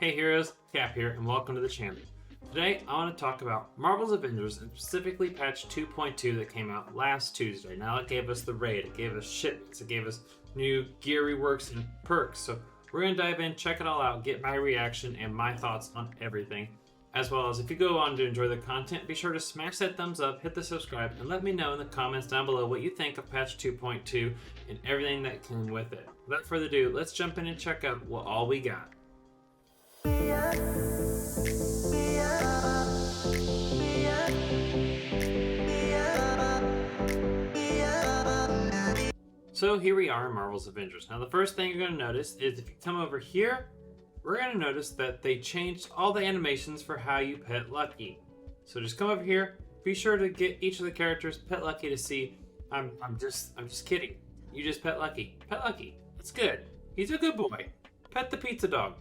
Hey heroes, Cap here, and welcome to the channel. Today, I want to talk about Marvel's Avengers, and specifically patch 2.2 that came out last Tuesday. Now it gave us the raid, it gave us shipments, it gave us new gear reworks and perks. So we're going to dive in, check it all out, get my reaction and my thoughts on everything. As well as if you go on to enjoy the content, be sure to smash that thumbs up, hit the subscribe, and let me know in the comments down below what you think of patch 2.2 and everything that came with it. Without further ado, let's jump in and check out what all we got. So here we are in Marvel's Avengers. Now the first thing you're going to notice is if you come over here, we're going to notice that they changed all the animations for how you pet Lucky. So just come over here, be sure to get each of the characters pet Lucky to see. I'm just kidding. You just pet Lucky. Pet Lucky. That's good. He's a good boy. Pet the pizza dog.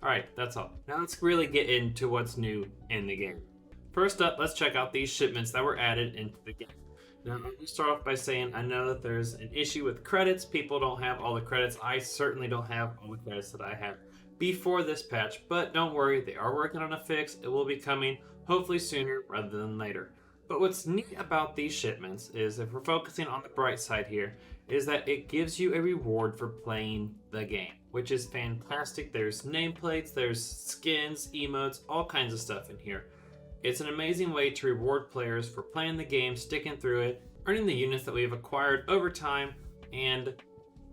Alright, that's all. Now let's really get into what's new in the game. First up, let's check out these shipments that were added into the game. Now, let me start off by saying I know that there's an issue with credits. People don't have all the credits. I certainly don't have all the credits that I had before this patch, but don't worry, they are working on a fix. It will be coming hopefully sooner rather than later. But what's neat about these shipments is, if we're focusing on the bright side here, is that it gives you a reward for playing the game, which is fantastic. There's nameplates, there's skins, emotes, all kinds of stuff in here. It's an amazing way to reward players for playing the game, sticking through it, earning the units that we have acquired over time, and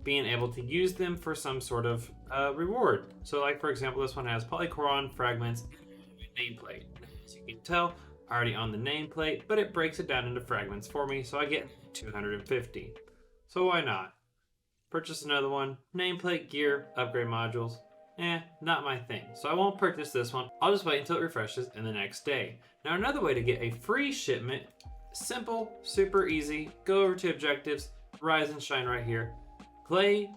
being able to use them for some sort of reward. So like for example, this one has polychron fragments and nameplate. As you can tell, I already own the nameplate, but it breaks it down into fragments for me, so I get 250. So why not? Purchase another one, nameplate, gear, upgrade modules. Not my thing. So I won't purchase this one. I'll just wait until it refreshes in the next day. Now another way to get a free shipment, simple, super easy. Go over to objectives, rise and shine right here. Play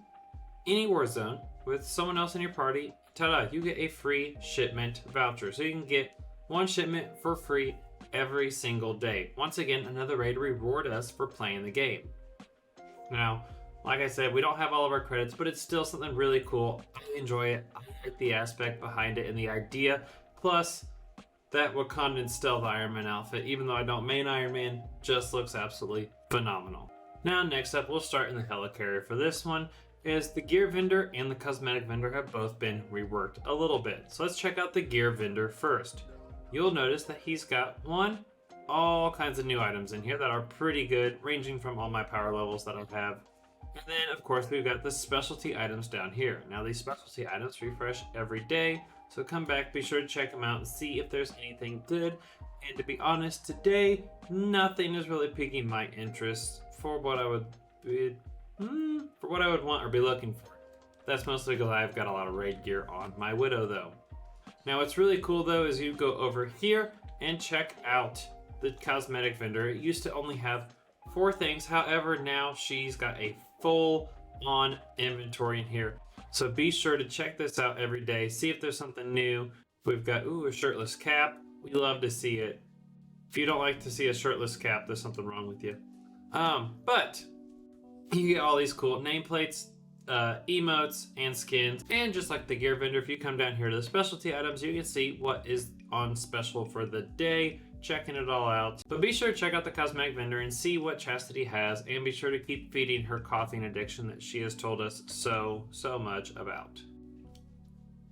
any Warzone with someone else in your party. Ta-da, you get a free shipment voucher. So you can get one shipment for free every single day. Once again, another way to reward us for playing the game. Now, like I said, we don't have all of our credits, but it's still something really cool. I enjoy it. I like the aspect behind it and the idea. Plus, that Wakandan stealth Iron Man outfit, even though I don't main Iron Man, just looks absolutely phenomenal. Now, next up, we'll start in the helicarrier. For this one, is the gear vendor and the cosmetic vendor have both been reworked a little bit. So let's check out the gear vendor first. You'll notice that he's got all kinds of new items in here that are pretty good, ranging from all my power levels that I have. And then, of course, we've got the specialty items down here. Now, these specialty items refresh every day, so come back, be sure to check them out and see if there's anything good. And to be honest, today, nothing is really piquing my interest for what I would want or be looking for. That's mostly because I've got a lot of raid gear on my Widow, though. Now, what's really cool, though, is you go over here and check out the cosmetic vendor. It used to only have 4 things. However, now she's got a full-on inventory in here. So be sure to check this out every day. See if there's something new. We've got, a shirtless Cap. We love to see it. If you don't like to see a shirtless Cap, there's something wrong with you. But you get all these cool nameplates, emotes, and skins. And just like the gear vendor, if you come down here to the specialty items, you can see what is on special for the day, checking it all out. But be sure to check out the cosmetic vendor and see what Chastity has, and be sure to keep feeding her coughing addiction that she has told us so much about.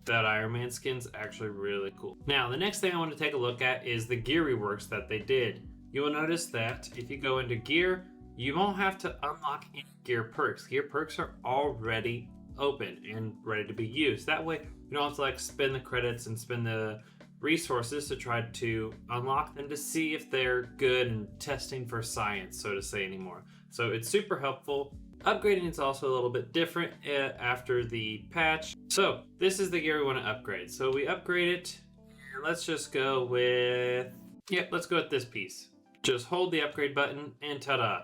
That Iron Man skin's actually really cool. Now, the next thing I want to take a look at is the gear reworks that they did. You will notice that if you go into gear, you won't have to unlock any gear perks. Gear perks are already open and ready to be used. That way, you don't have to spend the credits and spend the resources to try to unlock them to see if they're good and testing for science, so to say, anymore. So it's super helpful. Upgrading is also a little bit different after the patch. So this is the gear we want to upgrade. So we upgrade it, and let's just go with, let's go with this piece. Just hold the upgrade button and ta-da.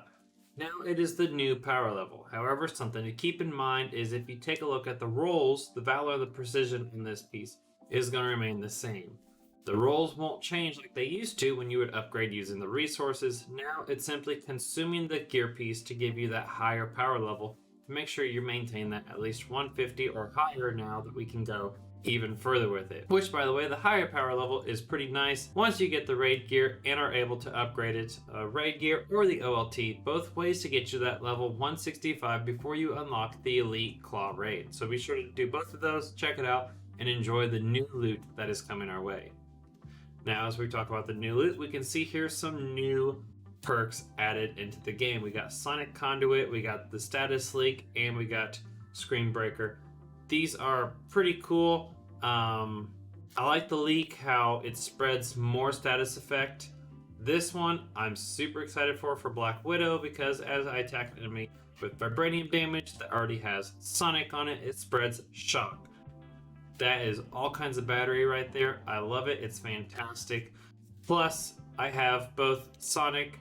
Now it is the new power level. However, something to keep in mind is if you take a look at the rolls, the value of the precision in this piece is going to remain the same. The rolls won't change like they used to when you would upgrade using the resources. Now it's simply consuming the gear piece to give you that higher power level. Make sure you maintain that at least 150 or higher now that we can go even further with it. Which, by the way, the higher power level is pretty nice once you get the raid gear and are able to upgrade it. Raid gear or the OLT, both ways to get you that level 165 before you unlock the Elite Klaw raid. So be sure to do both of those, check it out, and enjoy the new loot that is coming our way. Now, as we talk about the new loot, we can see here some new perks added into the game. We got Sonic Conduit, we got the Status Leak, and we got Screen Breaker. These are pretty cool. I like the leak, how it spreads more status effect. This one I'm super excited for Black Widow, because as I attack an enemy with vibranium damage that already has Sonic on it, it spreads shock. That is all kinds of battery right there. I love it. It's fantastic. Plus, I have both Sonic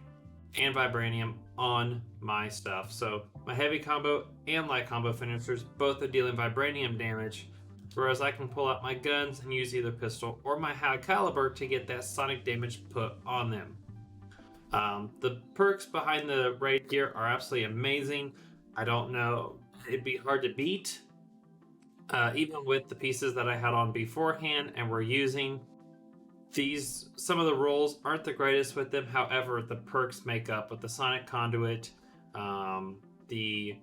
and vibranium on my stuff. So my heavy combo and light combo finishers both are dealing vibranium damage, whereas I can pull out my guns and use either pistol or my high caliber to get that Sonic damage put on them. The perks behind the raid gear are absolutely amazing. I don't know, it'd be hard to beat, even with the pieces that I had on beforehand and were using. Some of the rolls aren't the greatest with them, however, the perks make up with the Sonic Conduit, the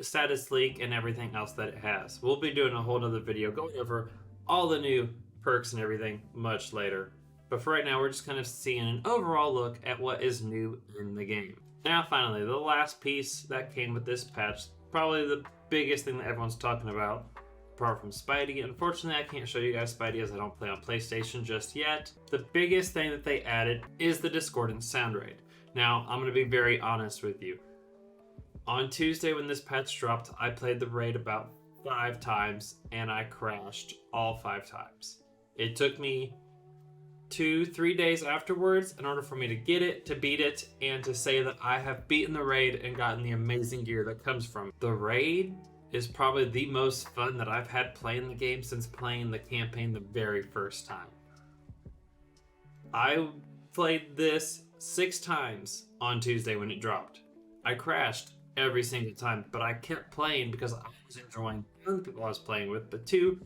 status leak, and everything else that it has. We'll be doing a whole nother video going over all the new perks and everything much later. But for right now, we're just kind of seeing an overall look at what is new in the game. Now, finally, the last piece that came with this patch, probably the biggest thing that everyone's talking about, apart from Spidey. Unfortunately, I can't show you guys Spidey as I don't play on PlayStation just yet. The biggest thing that they added is the Discordant Sound Raid. Now, I'm going to be very honest with you. On Tuesday when this patch dropped, I played the raid about 5 times and I crashed all 5 times. It took me 2-3 days afterwards in order for me to get it, to beat it, and to say that I have beaten the raid and gotten the amazing gear that comes from it. The raid is probably the most fun that I've had playing the game since playing the campaign the very first time. I played this 6 times on Tuesday when it dropped. I crashed every single time, but I kept playing because I was enjoying the people I was playing with, but 2,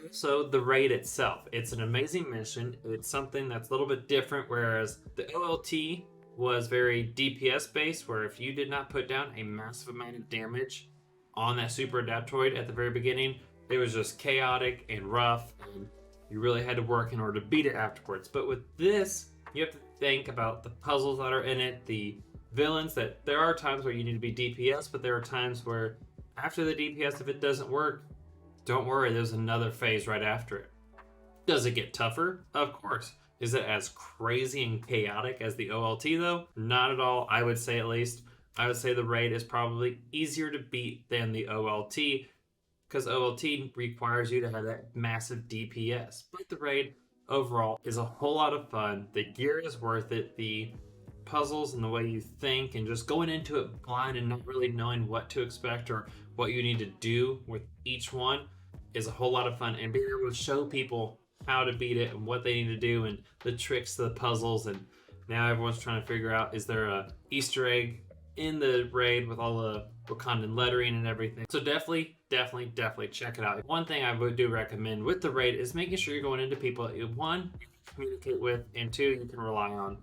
also the raid itself. It's an amazing mission. It's something that's a little bit different, whereas the OLT was very DPS based, where if you did not put down a massive amount of damage on that Super Adaptoid at the very beginning, it was just chaotic and rough, and you really had to work in order to beat it afterwards. But with this, you have to think about the puzzles that are in it, the villains, that there are times where you need to be DPS, but there are times where after the DPS, if it doesn't work, don't worry, there's another phase right after it. Does it get tougher? Of course. Is it as crazy and chaotic as the OLT though? Not at all, I would say at least. I would say the raid is probably easier to beat than the OLT, because OLT requires you to have that massive DPS. But the raid overall is a whole lot of fun. The gear is worth it. The puzzles and the way you think and just going into it blind and not really knowing what to expect or what you need to do with each one is a whole lot of fun. And being able to show people how to beat it and what they need to do and the tricks to the puzzles. And now everyone's trying to figure out, is there a Easter egg in the raid with all the Wakandan lettering and everything. So definitely check it out. One thing I would do recommend with the raid is making sure you're going into people that you, 1, you can communicate with, and 2, you can rely on.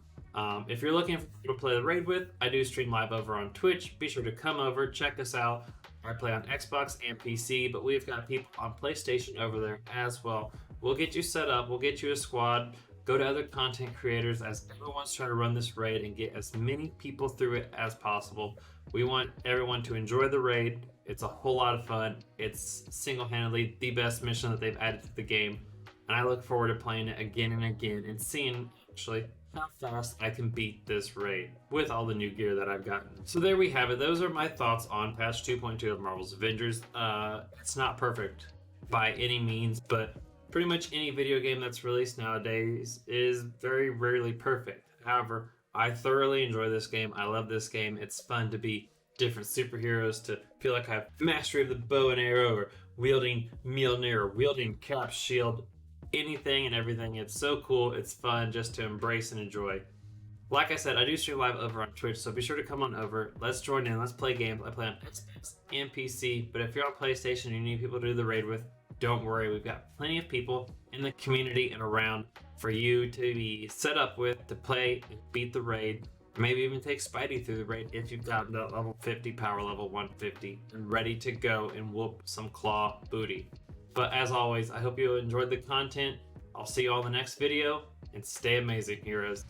If you're looking for people to play the raid with, I do stream live over on Twitch. Be sure to come over, check us out. I play on Xbox and PC, but we've got people on PlayStation over there as well. We'll get you set up, we'll get you a squad. Go to other content creators, as everyone's trying to run this raid and get as many people through it as possible. We want everyone to enjoy the raid. It's a whole lot of fun. It's single-handedly the best mission that they've added to the game. And I look forward to playing it again and again and seeing actually how fast I can beat this raid with all the new gear that I've gotten. So there we have it. Those are my thoughts on patch 2.2 of Marvel's Avengers. It's not perfect by any means, but pretty much any video game that's released nowadays is very rarely perfect. However, I thoroughly enjoy this game. I love this game. It's fun to be different superheroes, to feel like I have mastery of the bow and arrow, or wielding Mjolnir, or wielding Cap's shield, anything and everything. It's so cool. It's fun just to embrace and enjoy. Like I said, I do stream live over on Twitch, so be sure to come on over. Let's join in. Let's play games. I play on Xbox and PC, but if you're on PlayStation and you need people to do the raid with, don't worry. We've got plenty of people in the community and around for you to be set up with to play and beat the raid. Maybe even take Spidey through the raid if you've got the level 50, power level 150, and ready to go and whoop some Klaw booty. But as always, I hope you enjoyed the content. I'll see you all in the next video, and stay amazing, heroes.